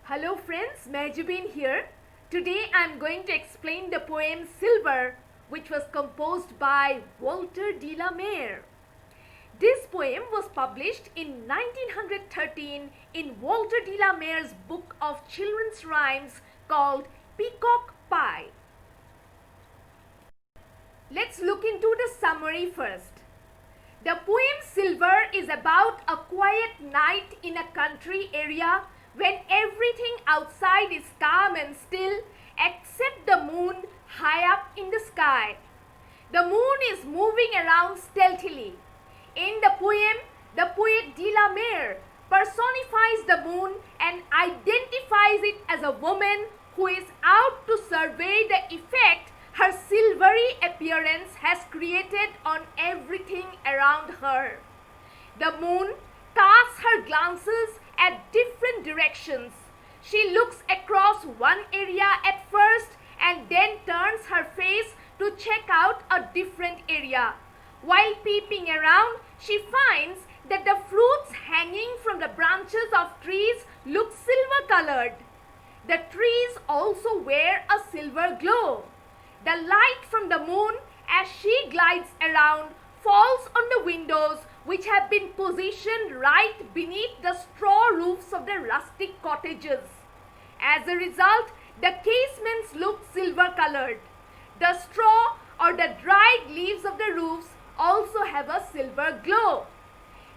Hello friends, Mare here. Today I am going to explain the poem Silver, which was composed by Walter de la Mare. This poem was published in 1913 in Walter de la Mare's book of children's rhymes called Peacock Pie. Let's look into the summary first. The poem Silver is about a quiet night in a country area when everything outside is calm and still except the moon high up in the sky. The moon is moving around stealthily. In the poem, the poet de la Mare personifies the moon and identifies it as a woman who is out to survey the effect her silvery appearance has created on everything around her. The moon casts her glances at different directions. She looks across one area at first and then turns her face to check out a different area. While peeping around, she finds that the fruits hanging from the branches of trees look silver colored. The trees also wear a silver glow. The light from the moon as she glides around falls on the windows which have been positioned right beneath the straw roofs of the rustic cottages. As a result, the casements look silver colored. The straw or the dried leaves of the roofs also have a silver glow.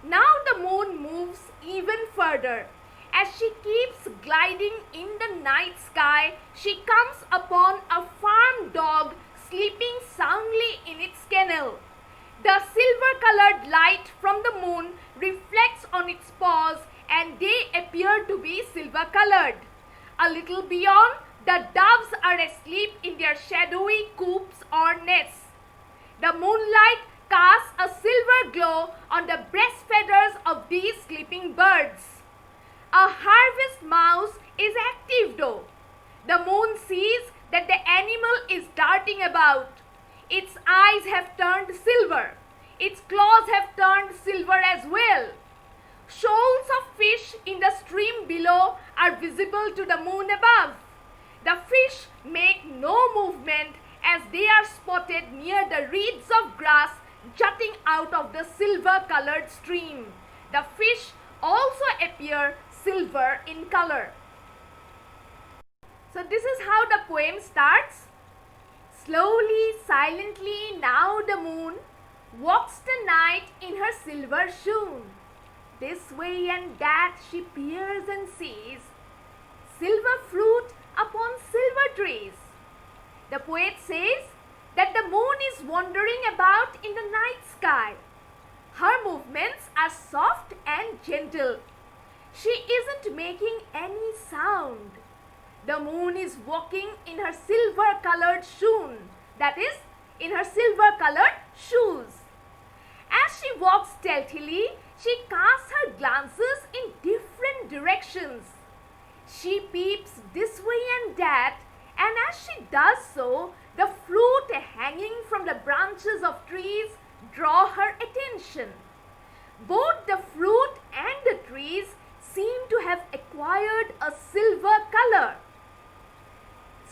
Now the moon moves even further. As she keeps gliding in the night sky, she comes upon a farm dog sleeping soundly in its kennel. The silver-colored light from the moon reflects on its paws and they appear to be silver-colored. A little beyond, the doves are asleep in their shadowy coops or nests. The moonlight casts a silver glow on the breast feathers of these sleeping birds. A harvest mouse is active though. The moon sees that the animal is darting about. Its eyes have turned silver. Its claws have turned silver as well. Shoals of fish in the stream below are visible to the moon above. The fish make no movement as they are spotted near the reeds of grass jutting out of the silver-colored stream. The fish also appear silver in color. So this is how the poem starts. Slowly, silently, now the moon walks the night in her silver shoon. This way and that she peers and sees silver fruit upon silver trees. The poet says that the moon is wandering about in the night sky. Her movements are soft and gentle. She isn't making any sound. The moon is walking in her silver-colored shoon, that is, in her silver-colored shoes. As she walks stealthily, she casts her glances in different directions. She peeps this way and that, and as she does so, the fruit hanging from the branches of trees draw her attention. Both the fruit and the trees seem to have acquired a silver color.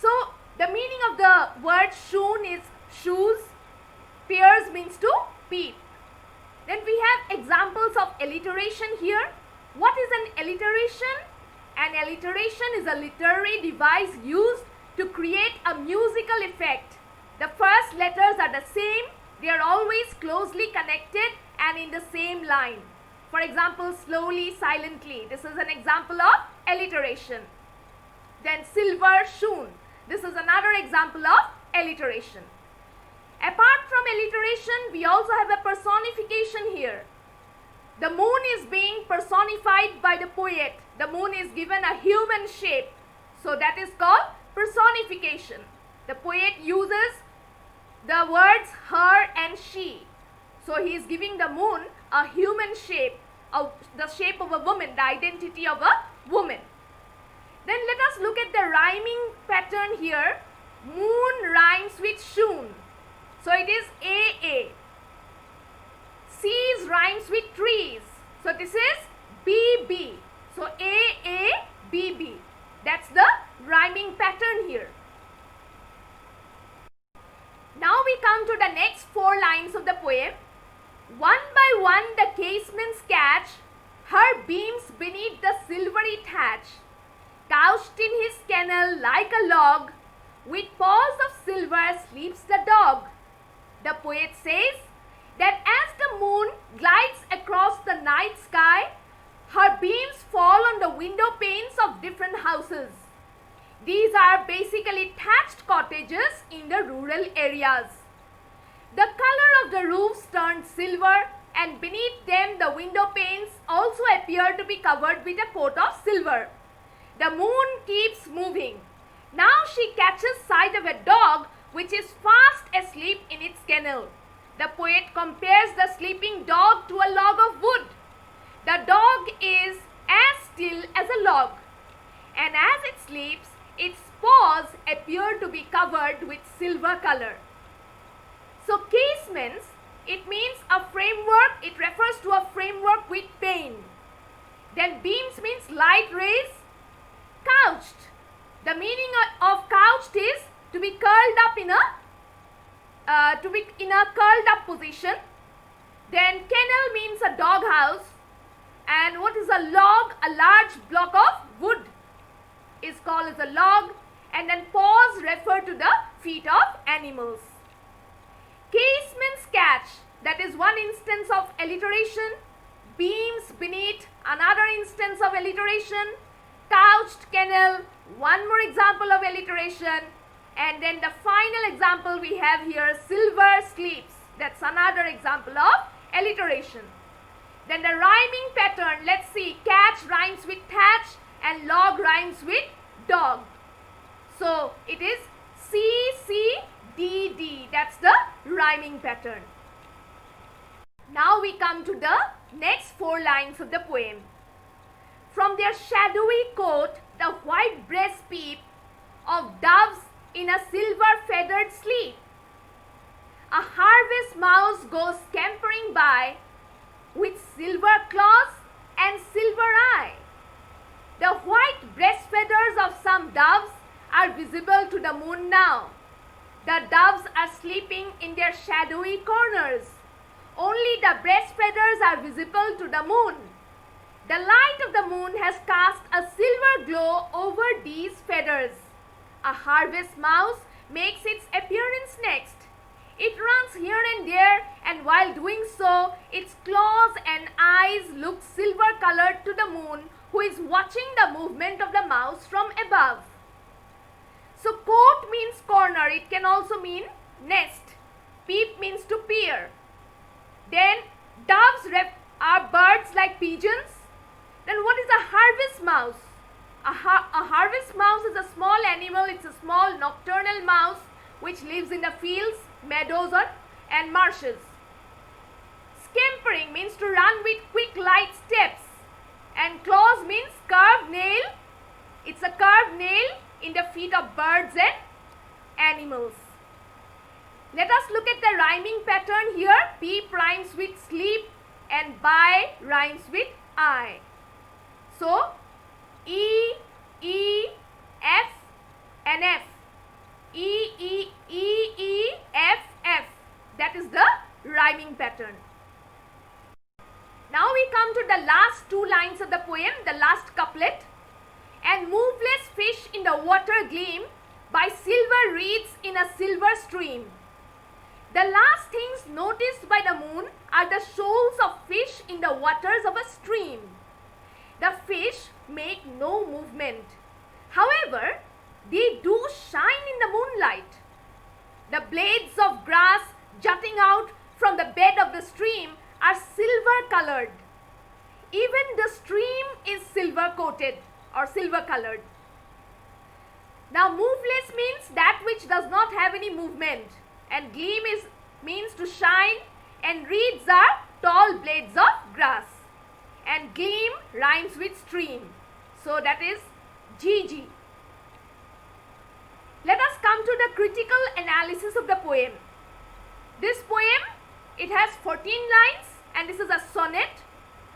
So, the meaning of the word shoon is shoes. Peers means to peep. Then we have examples of alliteration here. What is an alliteration? An alliteration is a literary device used to create a musical effect. The first letters are the same. They are always closely connected and in the same line. For example, slowly, silently. This is an example of alliteration. Then silver shoon. This is another example of alliteration. Apart from alliteration, we also have a personification here. The moon is being personified by the poet. The moon is given a human shape. So that is called personification. The poet uses the words her and she. So he is giving the moon a human shape, the shape of a woman, the identity of a woman. Then let us look at the rhyming pattern here. Moon rhymes with shoon. So it is AA. Seas rhymes with trees. So this is BB. So AA, BB. That's the rhyming pattern here. Now we come to the next 4 lines of the poem. One by one the casements catch her beams beneath the silvery thatch. Couched in his kennel like a log, with paws of silver sleeps the dog. The poet says that as the moon glides across the night sky, her beams fall on the window panes of different houses. These are basically thatched cottages in the rural areas. The color of the roofs turned silver, and beneath them the window panes also appear to be covered with a coat of silver. The moon keeps moving. Now she catches sight of a dog which is fast asleep in its kennel. The poet compares the sleeping dog to a log of wood. The dog is as still as a log, and as it sleeps, its paws appear to be covered with silver color. So casements, it means a framework, it refers to a framework with pane. Then beams means light rays. Couched, the meaning of couched is to be curled up in a curled up position. Then kennel means a dog house. And what is a log? A large block of wood is called as a log. And then paws refer to the feet of animals. Casements catch, that is one instance of alliteration. Beams beneath, another instance of alliteration. Couched, kennel, one more example of alliteration. And then the final example we have here, silver sleeps. That's another example of alliteration. Then the rhyming pattern, let's see, catch rhymes with thatch and log rhymes with dog. So it is C, C, D, D. That's the rhyming pattern. Now we come to the next 4 lines of the poem. From their shadowy coat, the white breasts peep of doves in a silver feathered sleep. A harvest mouse goes scampering by with silver claws and silver eye. The white breast feathers of some doves are visible to the moon now. The doves are sleeping in their shadowy corners. Only the breast feathers are visible to the moon. The light of the moon has cast a silver glow over these feathers. A harvest mouse makes its appearance next. It runs here and there, and while doing so, its claws and eyes look silver colored to the moon, who is watching the movement of the mouse from above. So coat means corner. It can also mean nest. Peep means to peer. Then doves are birds like pigeons. Then what is a harvest mouse? A harvest mouse is a small animal. It's a small nocturnal mouse which lives in the fields, meadows and marshes. Scampering means to run with quick light steps. And claws means curved nail. It's a curved nail in the feet of birds and animals. Let us look at the rhyming pattern here. Peep rhymes with sleep and by rhymes with I. So, E, E, F and F. E, E, E, E, F, F. That is the rhyming pattern. Now we come to the last 2 lines of the poem, the last couplet. And moveless fish in the water gleam by silver reeds in a silver stream. The last things noticed by the moon are the shoals of fish in the waters of a stream. The fish make no movement. However, they do shine in the moonlight. The blades of grass jutting out from the bed of the stream are silver colored. Even the stream is silver coated or silver colored. Now moveless means that which does not have any movement, and gleam means to shine, and reeds are tall blades of grass, and gleam rhymes with stream. So that is GG. Let us come to the critical analysis of the poem. This poem, it has 14 lines, and this is a sonnet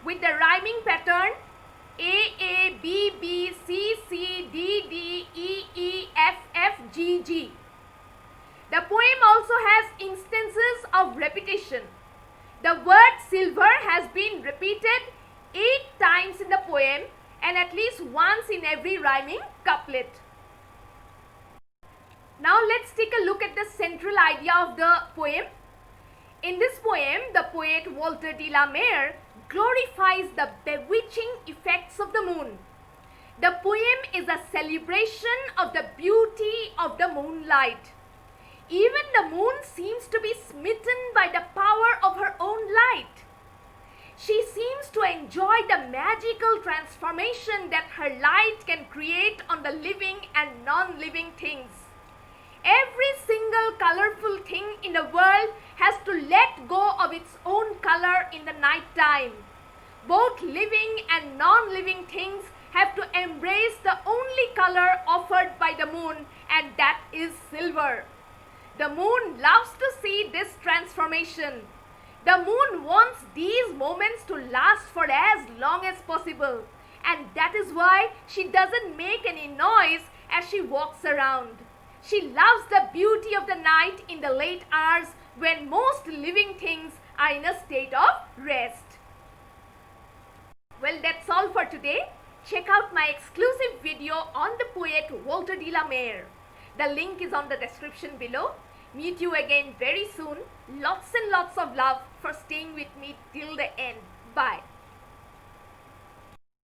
with the rhyming pattern A, B, B, C, C, D, ing. The poem also has instances of repetition. The word silver has been repeated 8 times in the poem and at least once in every rhyming couplet. Now let's take a look at the central idea of the poem. In this poem, the poet Walter de la Mare glorifies the bewitching effects of the moon. The poem is a celebration of the beauty of the moonlight. Even the moon seems to be smitten by the power of her own light. She seems to enjoy the magical transformation that her light can create on the living and non-living things. Every single colorful thing in the world has to let go of its own color in the night time. Both living and non-living things have to embrace the only color offered by the moon, and that is silver. The moon loves to see this transformation. The moon wants these moments to last for as long as possible, and that is why she doesn't make any noise as she walks around. She loves the beauty of the night in the late hours when most living things are in a state of rest. Well, that's all for today. Check out my exclusive video on the poet Walter de la Mare. The link is on the description below. Meet you again very soon. Lots and lots of love for staying with me till the end. Bye.